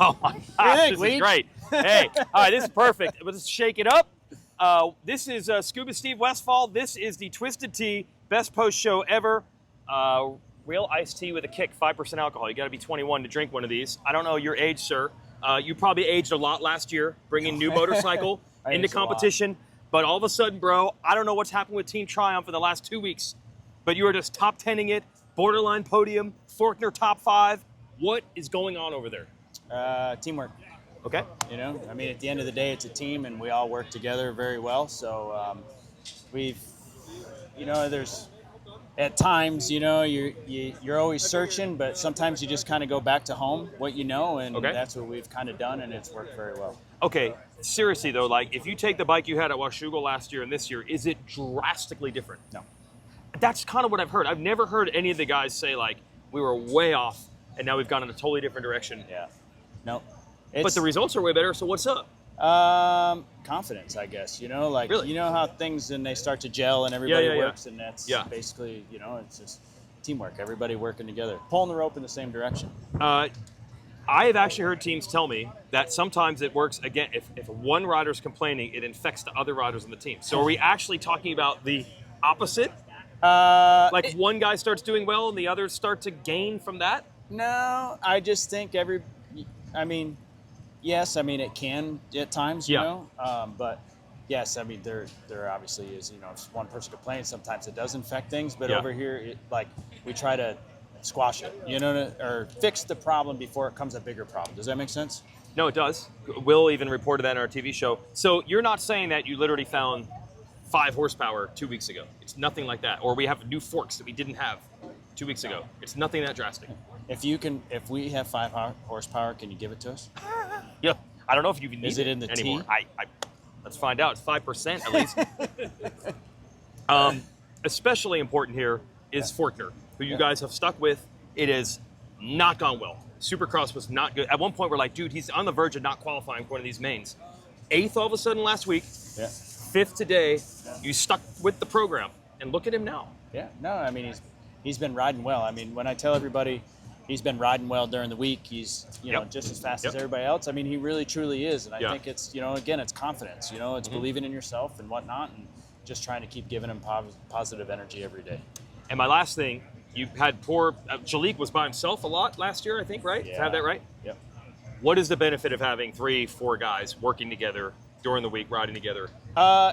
Oh my gosh, this is great. Hey, all right, this is perfect. Let's shake it up. This is Scuba Steve Westfall. This is the Twisted Tea Best Post Show ever. Real iced tea with a kick, 5% alcohol. You got to be 21 to drink one of these. I don't know your age, sir. You probably aged a lot last year, bringing new motorcycle into competition. But all of a sudden, bro, I don't know what's happened with Team Triumph in the last 2 weeks, but you are just top 10ing it, borderline podium, Forkner top 5. What is going on over there? Teamwork. Okay. You know, I mean, at the end of the day, it's a team, and we all work together very well. So there's at times, you're always searching, but sometimes you just kind of go back to home, what you know, and that's what we've kind of done, and it's worked very well. Okay, seriously though, like if you take the bike you had at Washougal last year and this year, is it drastically different? No. That's kind of what I've heard. I've never heard any of the guys say like, we were way off and now we've gone in a totally different direction. Yeah. No. But the results are way better, so what's up? Confidence, I guess, like, really? You know how things, and they start to gel and everybody works, and that's basically, it's just teamwork, everybody working together, pulling the rope in the same direction. I have actually heard teams tell me that sometimes it works, again, if one rider's complaining, it infects the other riders on the team. So are we actually talking about the opposite? Like one guy starts doing well and the others start to gain from that? No, I just think yes, it can at times, you know, but yes, there obviously is, if one person complains, sometimes it does infect things, but over here, we try to squash it, or fix the problem before it becomes a bigger problem. Does that make sense? No, it does. Will even reported that on our TV show. So you're not saying that you literally found 5 horsepower 2 weeks ago. It's nothing like that. Or we have new forks that we didn't have 2 weeks ago. It's nothing that drastic. If we have 5 horsepower, can you give it to us? Yeah, I don't know if you can. Is it in the anymore. tea? Let's find out. It's 5% at least. Especially important here is Forkner, who you guys have stuck with. It has not gone well. Supercross was not good. At one point, we're like, dude, he's on the verge of not qualifying for one of these mains. 8th all of a sudden last week. Yeah. 5th today. Yeah. You stuck with the program, and look at him now. Yeah. No, he's been riding well. When I tell everybody he's been riding well during the week, he's just as fast as everybody else. He really truly is, and I think it's again, it's confidence. It's believing in yourself and whatnot, and just trying to keep giving him positive energy every day. And my last thing, you had poor Jalik was by himself a lot last year, I think, right? Yeah. To have that right? Yep. What is the benefit of having 3-4 guys working together during the week, riding together?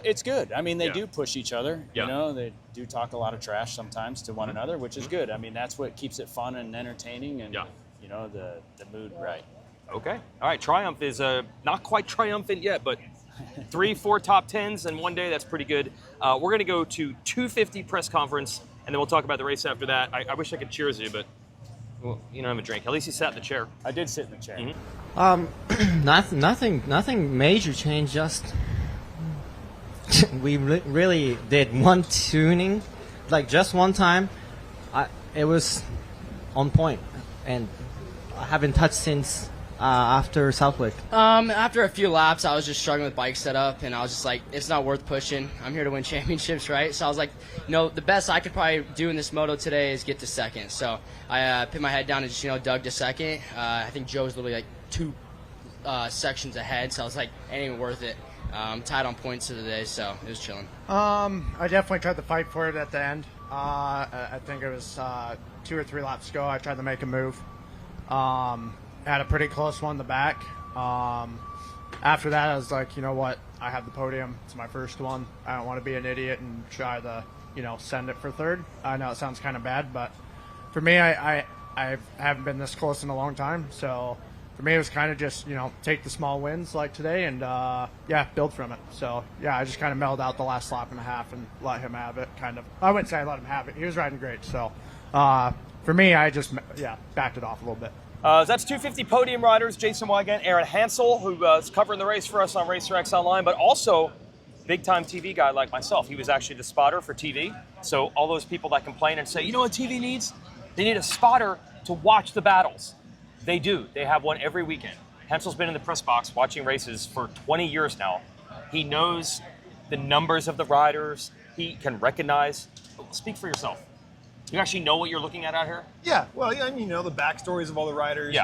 It's good. They do push each other. Yeah. They do talk a lot of trash sometimes to one another, which is good. That's what keeps it fun and entertaining, and the mood right. Okay. All right. Triumph is not quite triumphant yet, but 3-4 top 10s in one day. That's pretty good. We're going to go to 250 press conference, and then we'll talk about the race after that. I wish I could cheers you, but you don't have a drink. At least you sat in the chair. I did sit in the chair. Nothing major change. Just we really did one tuning, just one time. It was on point, and I haven't touched since after Southwick. After a few laps, I was just struggling with bike setup, and I was just like, it's not worth pushing. I'm here to win championships, right? So I was like, the best I could probably do in this moto today is get to second. So I put my head down and just, dug to second. I think Joe was literally 2 sections ahead, so I was like, ain't even worth it. Tied on points of the day, so it was chilling. I definitely tried to fight for it at the end. I think it was 2 or 3 laps ago. I tried to make a move. Had a pretty close one in the back. After that, I was like, you know what? I have the podium. It's my first one. I don't want to be an idiot and try to, send it for third. I know it sounds kind of bad, but for me, I haven't been this close in a long time. So for me, it was kind of just, take the small wins like today and, build from it. So, I just kind of mellowed out the last lap and a half and let him have it, kind of. I wouldn't say I let him have it. He was riding great. So for me, I just, backed it off a little bit. That's 250 podium riders, Jason Wygant, Aaron Hansel, who is covering the race for us on RacerX Online, but also big-time TV guy like myself. He was actually the spotter for TV. So all those people that complain and say, you know what TV needs? They need a spotter to watch the battles. They do. They have one every weekend. Hansel's been in the press box watching races for 20 years now. He knows the numbers of the riders. He can recognize. Speak for yourself. You actually know what you're looking at out here? Yeah, well, the backstories of all the riders,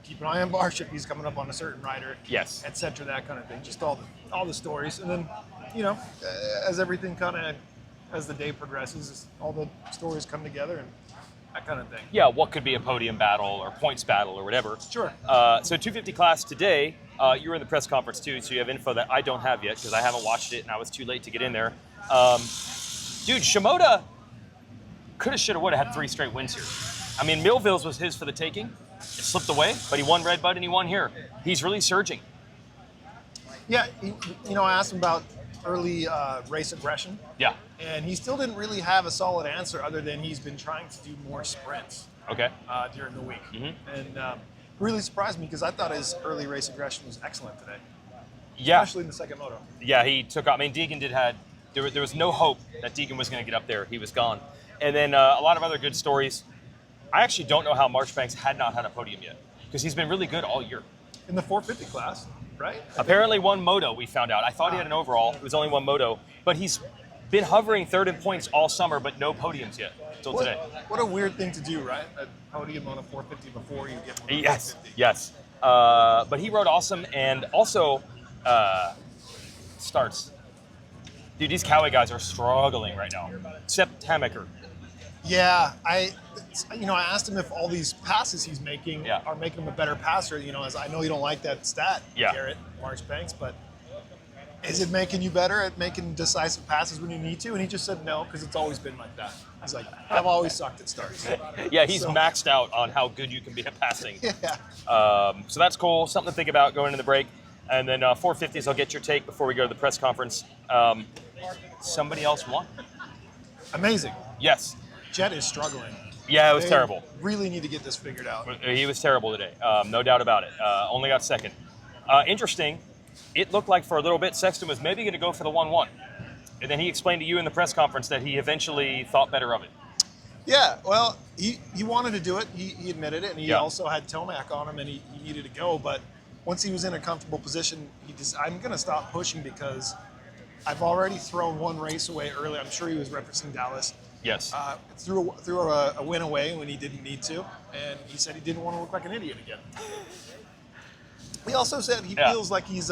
keep an eye on Barship. He's coming up on a certain rider. Yes. Et cetera, that kind of thing. Just all the stories. And then, you know, as everything as the day progresses, all the stories come together and that kind of thing. Yeah, what could be a podium battle or points battle or whatever. Sure. So 250 class today, you were in the press conference too, so you have info that I don't have yet because I haven't watched it and I was too late to get in there. Dude, Shimoda coulda, shoulda, woulda had 3 straight wins here. I mean, Millville's was his for the taking. It slipped away, but he won Red Bud and he won here. He's really surging. Yeah, you know, I asked him about early race aggression. Yeah. And he still didn't really have a solid answer other than he's been trying to do more sprints. Okay. During the week. Mm-hmm. And really surprised me because I thought his early race aggression was excellent today. Yeah. Especially in the second moto. Yeah, he took out. I mean, Deegan there was no hope that Deegan was going to get up there. He was gone. And then a lot of other good stories. I actually don't know how Marchbanks had not had a podium yet because he's been really good all year. In the 450 class, right? Apparently one moto, we found out. I thought he had an overall. It was only one moto. But he's been hovering third in points all summer, but no podiums yet until today. What a weird thing to do, right? A podium on a 450 before you get one on Yes, 450. yes. But he rode awesome and also starts. Dude, these Cowie guys are struggling right now. Except Tamaker. Yeah, I asked him if all these passes he's making Yeah. are making him a better passer. You know, as I know you don't like that stat, Yeah. Garrett Marchbanks, but is it making you better at making decisive passes when you need to? And he just said no, because it's always been like that. He's like, I've always sucked at starts. Yeah, he's So- maxed out on how good you can be at passing. Yeah. So that's cool. Something to think about going into the break. And then 450s, I'll get your take before we go to the press conference. Somebody else won? Amazing. Yes. Jet is struggling. Yeah, it was They terrible. Really need to get this figured out. He was terrible today. No doubt about it. Only got second. Interesting. It looked like for a little bit Sexton was maybe going to go for the 1-1. And then he explained to you in the press conference that he eventually thought better of it. Yeah, well, he wanted to do it. He admitted it, and he Yeah. also had Tomac on him, and he needed to go. But once he was in a comfortable position, I'm going to stop pushing because I've already thrown one race away early. I'm sure he was referencing Dallas. Yes. Threw a win away when he didn't need to, and he said he didn't want to look like an idiot again. He also said he Yeah. feels like he's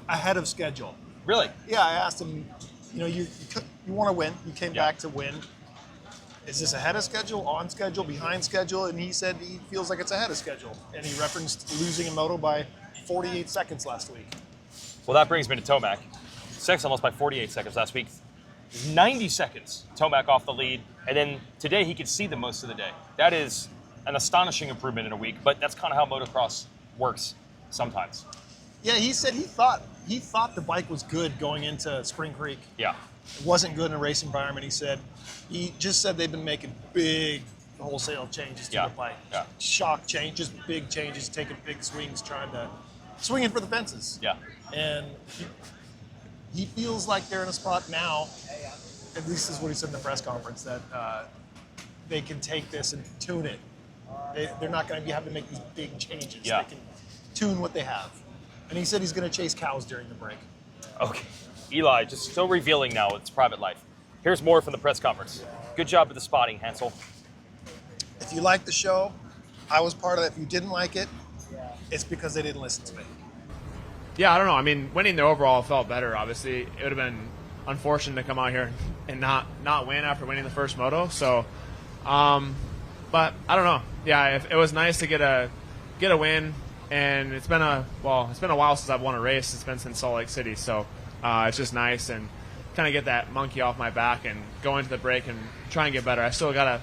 ahead of schedule. Really? Yeah, I asked him, you want to win. You came Yeah. back to win. Is this ahead of schedule, on schedule, behind schedule? And he said he feels like it's ahead of schedule. And he referenced losing a moto by 48 seconds last week. Well, that brings me to Tomac. Sexton lost by 48 seconds last week. 90 seconds, Tomac off the lead. And then today he could see them most of the day. That is an astonishing improvement in a week, but that's kind of how motocross works sometimes. Yeah, he said he thought the bike was good going into Spring Creek. Yeah. It wasn't good in a race environment, he just said they've been making big wholesale changes to Yeah, the bike. yeah. Shock changes, big changes, taking big swings, swinging for the fences. Yeah. And he feels like they're in a spot now, at least this is what he said in the press conference, that they can take this and tune it. They're not going to have to make these big changes. Yeah. They can tune what they have. And he said he's going to chase cows during the break. Okay. Eli, just so revealing now it's private life. Here's more from the press conference. Good job with the spotting, Hansel. If you like the show, I was part of it. If you didn't like it, it's because they didn't listen to me. Yeah, I don't know. I mean, winning the overall felt better, obviously. It would have been unfortunate to come out here and not win after winning the first moto. So, but I don't know. Yeah, it was nice to get a win, and it's been a while since I've won a race. It's been since Salt Lake City, so it's just nice and kind of get that monkey off my back and go into the break and try and get better. I still got a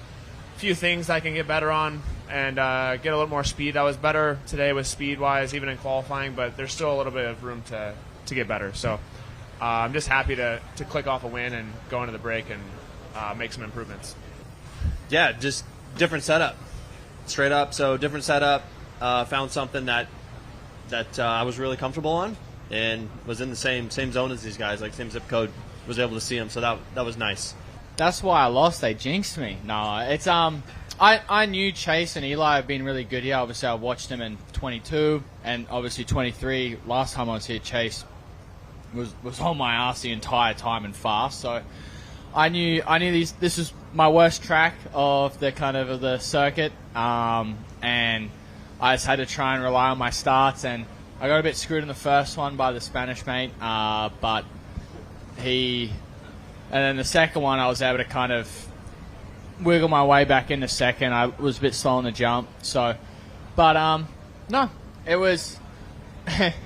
few things I can get better on and get a little more speed. I was better today with speed-wise, even in qualifying, but there's still a little bit of room to get better. So I'm just happy to click off a win and go into the break and make some improvements. Yeah, just different setup, straight up. So different setup. Found something that I was really comfortable on, and was in the same zone as these guys, like same zip code. Was able to see them, so that was nice. That's why I lost. They jinxed me. No, it's I knew Chase and Eli have been really good here. Obviously, I watched them in 22 and obviously 23. Last time I was here, Chase was on my ass the entire time and fast. So I knew this is my worst track of the kind of the circuit. And I just had to try and rely on my starts, and I got a bit screwed in the first one by the Spanish mate, but and then the second one I was able to kind of wiggle my way back in the second. I was a bit slow on the jump, but no, it was.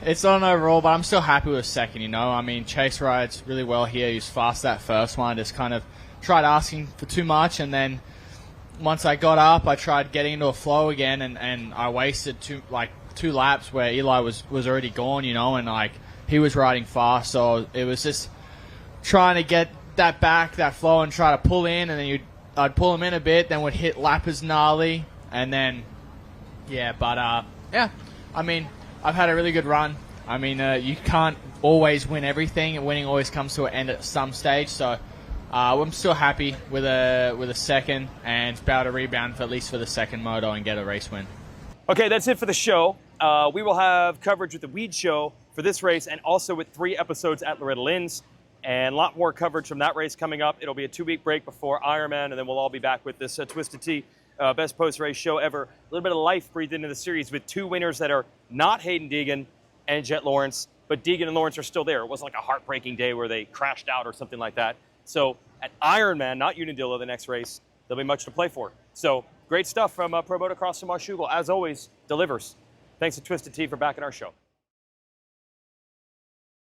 It's not an overall, but I'm still happy with second, you know. I mean, Chase rides really well here. He was fast that first one. Just kind of tried asking for too much, and then once I got up, I tried getting into a flow again, and I wasted two laps where Eli was already gone, you know, and like he was riding fast. So it was just trying to get that flow and try to pull in, and then I'd pull him in a bit, then would hit lappers gnarly, and then yeah, I mean, I've had a really good run. I mean, you can't always win everything, and winning always comes to an end at some stage. So I'm still happy with a second, and be able to rebound for at least for the second moto and get a race win. Okay, that's it for the show. We will have coverage with the Weed Show for this race, and also with 3 episodes at Loretta Lynn's, and a lot more coverage from that race coming up. It'll be a 2-week break before Ironman, and then we'll all be back with this Twisted Tea best post-race show ever. A little bit of life breathed into the series with 2 winners that are not Hayden Deegan and Jet Lawrence, but Deegan and Lawrence are still there. It wasn't like a heartbreaking day where they crashed out or something like that. So at Ironman, not Unadilla, the next race, there'll be much to play for. So great stuff from Pro Motocross from Washougal. As always, delivers. Thanks to Twisted Tea for backing our show.